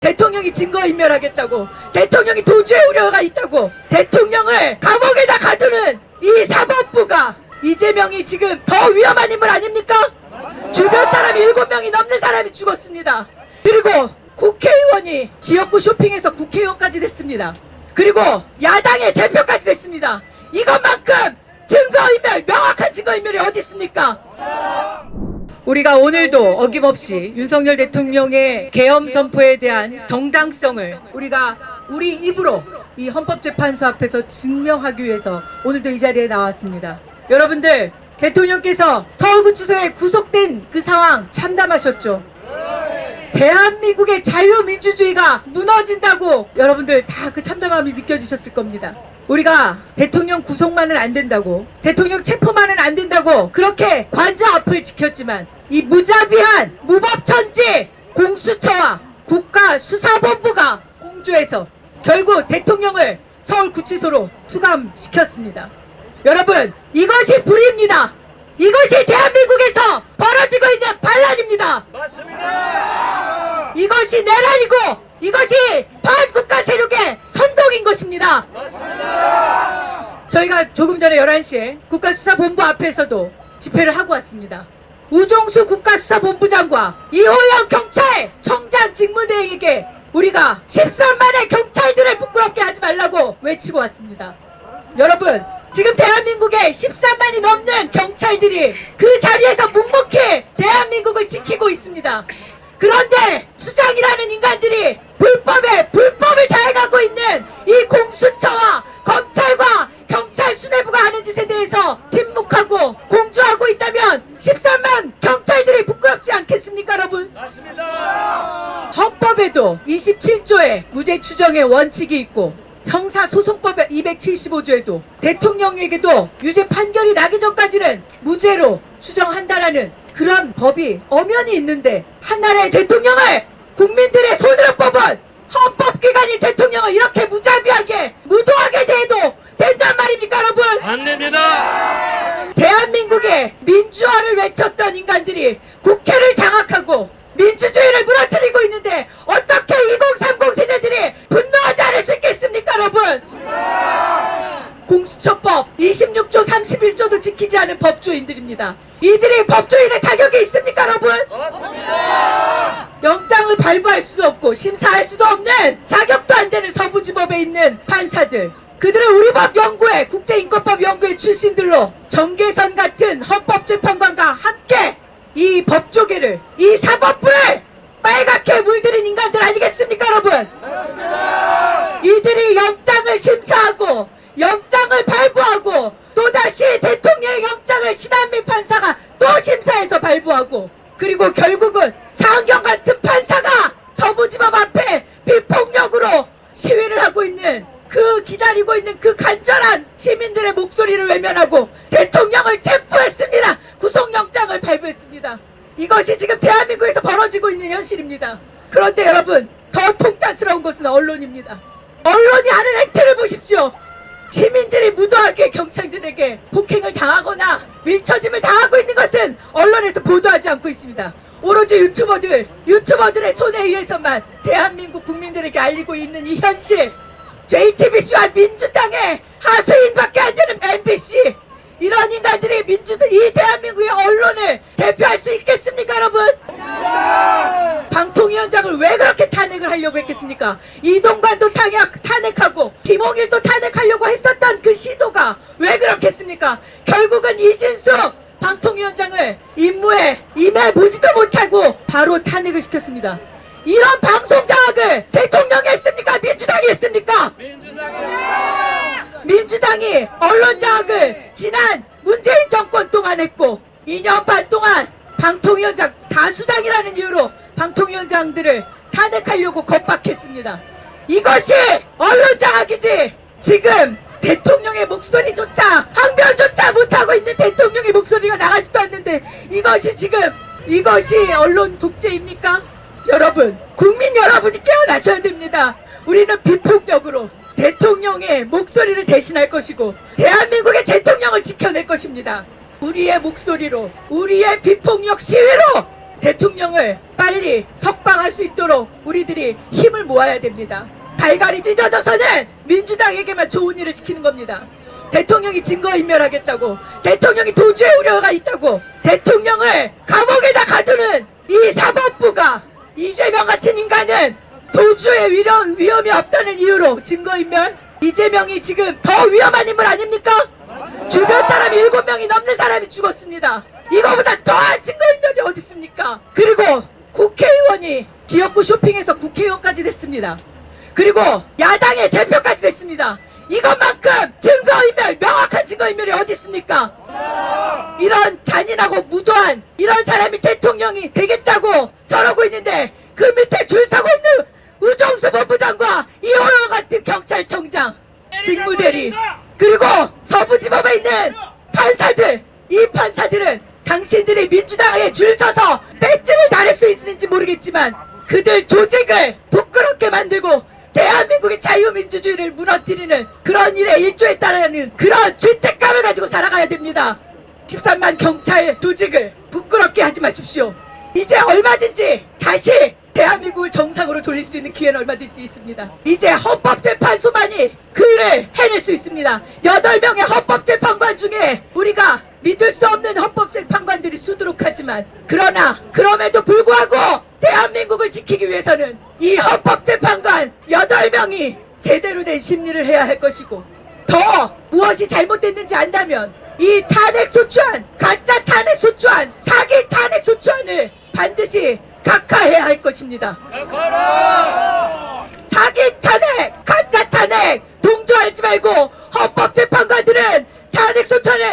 대통령이 증거인멸하겠다고, 대통령이 도주의 우려가 있다고, 대통령을 감옥에다 가두는 이 사법부가 이재명이 지금 더 위험한 인물 아닙니까? 주변 사람이 7명이 넘는 사람이 죽었습니다. 그리고 국회의원이 지역구 쇼핑에서 국회의원까지 됐습니다. 그리고 야당의 대표까지 됐습니다. 이것만큼 증거인멸, 명확한 증거인멸이 어디 있습니까? 우리가 오늘도 어김없이 윤석열 대통령의 계엄 선포에 대한 정당성을 우리가 우리 입으로 이 헌법재판소 앞에서 증명하기 위해서 오늘도 이 자리에 나왔습니다. 여러분들, 대통령께서 서울구치소에 구속된 그 상황 참담하셨죠? 대한민국의 자유민주주의가 무너진다고 여러분들 다 그 참담함이 느껴지셨을 겁니다. 우리가 대통령 구속만은 안 된다고, 대통령 체포만은 안 된다고 그렇게 관저 앞을 지켰지만 이 무자비한 무법천지 공수처와 국가수사본부가 공조해서 결국 대통령을 서울구치소로 수감시켰습니다. 여러분, 이것이 불의입니다. 이것이 대한민국에서 벌어지고 있는 반란입니다. 맞습니다. 이것이 내란이고 이것이 반국가 세력의 선동인 것입니다. 맞습니다. 저희가 조금 전에 11시에 국가수사본부 앞에서도 집회를 하고 왔습니다. 우종수 국가수사본부장과 이호영 경찰청장 직무대행에게 우리가 13만의 경찰들을 부끄럽게 하지 말라고 외치고 왔습니다. 여러분, 지금 대한민국에 13만이 넘는 경찰들이 그 자리에서 묵묵히 대한민국을 지키고 있습니다. 그런데 수장이라는 인간들이 불법을 자행하고 있는 이 공수처와 검찰과 경찰 수뇌부가 하는 짓에 대해서 침묵하고 공조하고 있다면 13만 경찰들이 부끄럽지 않겠습니까, 여러분? 맞습니다. 헌법에도 27조에 무죄 추정의 원칙이 있고 형사소송법 275조에도 대통령에게도 유죄 판결이 나기 전까지는 무죄로 추정한다라는 그런 법이 엄연히 있는데, 한 나라의 대통령을 국민들의 손으로 뽑은 헌법기관인 대통령을 이렇게 무자비하게 무도하게 대해도 된단 말입니까, 여러분? 안 됩니다. 대한민국의 민주화를 외쳤던 인간들이 국회를 장악하고 민주주의를 무너뜨리고 있는데 어떻게 2030 세대들이 분노하지 않을 수 있겠습니까, 여러분? 공수처법 26조 31조도 지키지 않은 법조인들입니다. 이들이 법조인의 자격이 있습니까, 여러분? 없습니다. 영장을 발부할 수도 없고 심사할 수도 없는 자격도 안 되는 서부지법에 있는 판사들, 그들은 우리법 연구회, 국제인권법 연구회 출신들로 정계선 같은 헌법재판관과 함께 이 법조계를, 이 사법부를 빨갛게 물들인 인간들 아니겠습니까, 여러분? 이들이 영장을 심사하고 영장을 발부하고 또다시 대통령의 영장을 신한미 판사가 또 심사해서 발부하고, 그리고 결국은 장경 같은 판사가 서부지법 앞에 비폭력으로 시위를 하고 있는, 그 기다리고 있는 그 간절한 시민들의 목소리를 외면하고 대통령을 체포했습니다. 구속영장을 발부했습니다. 이것이 지금 대한민국에서 벌어지고 있는 현실입니다. 그런데 여러분, 더 통탄스러운 것은 언론입니다. 언론이 하는 행태를 보십시오. 시민들이 무도하게 경찰들에게 폭행을 당하거나 밀쳐짐을 당하고 있는 것은 언론에서 보도하지 않고 있습니다. 오로지 유튜버들의 손에 의해서만 대한민국 국민들에게 알리고 있는 이 현실, JTBC와 민주당의 하수인밖에 안 되는 MBC, 이런 인간들이 이 대한민국의 언론을 대표할 수 있겠습니까, 여러분? 방통위원장을 왜 그렇게 탄핵을 하려고 했겠습니까? 이동관도 탄핵하고 김홍일도 탄핵하려고 했었던 그 시도가 왜 그렇겠습니까? 결국은 이진숙 방통위원장을 임무에 임해보지도 못하고 바로 탄핵을 시켰습니다. 이런 방송 장악을 대통령이 했습니까? 민주당이 했습니까? 민주당이 언론 장악을 지난 문재인 정권 동안 했고 2년 반 동안 방통위원장, 다수당이라는 이유로 방통위원장들을 탄핵하려고 겁박했습니다. 이것이 언론 장악이지, 지금 대통령의 목소리조차, 항변조차 못하고 있는 대통령의 목소리가 나가지도 않는데 이것이 언론 독재입니까? 여러분, 국민 여러분이 깨어나셔야 됩니다. 우리는 비폭력으로 대통령의 목소리를 대신할 것이고 대한민국의 대통령을 지켜낼 것입니다. 우리의 목소리로, 우리의 비폭력 시위로 대통령을 빨리 석방할 수 있도록 우리들이 힘을 모아야 됩니다. 갈갈이 찢어져서는 민주당에게만 좋은 일을 시키는 겁니다. 대통령이 증거인멸하겠다고, 대통령이 도주의 우려가 있다고, 대통령을 감옥에다 가두는 이 사법부가, 이재명 같은 인간은 도주의 위험이 없다는 이유로 증거인멸? 이재명이 지금 더 위험한 인물 아닙니까? 주변 사람이 7명이 넘는 사람이 죽었습니다. 이거보다 더한 증거인멸이 어디 있습니까? 그리고 국회의원이 지역구 쇼핑에서 국회의원까지 됐습니다. 그리고 야당의 대표까지 됐습니다. 이것만큼 증거인멸, 명확한 증거인멸이 어디 있습니까? 이런 잔인하고 무도한 이런 사람이 대통령이 되겠다고 저러고 있는데 그 밑에 줄 서고 있는 우정수 본부장과 이호영 같은 경찰청장, 직무대리, 그리고 서부지법에 있는 판사들, 이 판사들은 당신들이 민주당에 줄 서서 배지를 다릴 수 있는지 모르겠지만 그들 조직을 부끄럽게 만들고 대한민국의 자유민주주의를 무너뜨리는 그런 일에 일조했다는 그런 죄책감을 가지고 살아가야 됩니다. 13만 경찰 조직을 부끄럽게 하지 마십시오. 이제 얼마든지 다시 대한민국을 정상으로 돌릴 수 있는 기회는 얼마든지 있습니다. 이제 헌법재판소만이 그 일을 해낼 수 있습니다. 8명의 헌법재판관 중에 우리가 믿을 수 없는 헌법재판관들이 수두룩하지만 그러나 그럼에도 불구하고 대한민국을 지키기 위해서는 이 헌법재판관 8명이 제대로 된 심리를 해야 할 것이고 더 무엇이 잘못됐는지 안다면 이 탄핵소추안, 가짜 탄핵소추안, 사기 탄핵소추안을 반드시 각하해야 할 것입니다. 사기 탄핵, 가짜 탄핵 동조하지 말고 헌법재판관들은 탄핵소추안을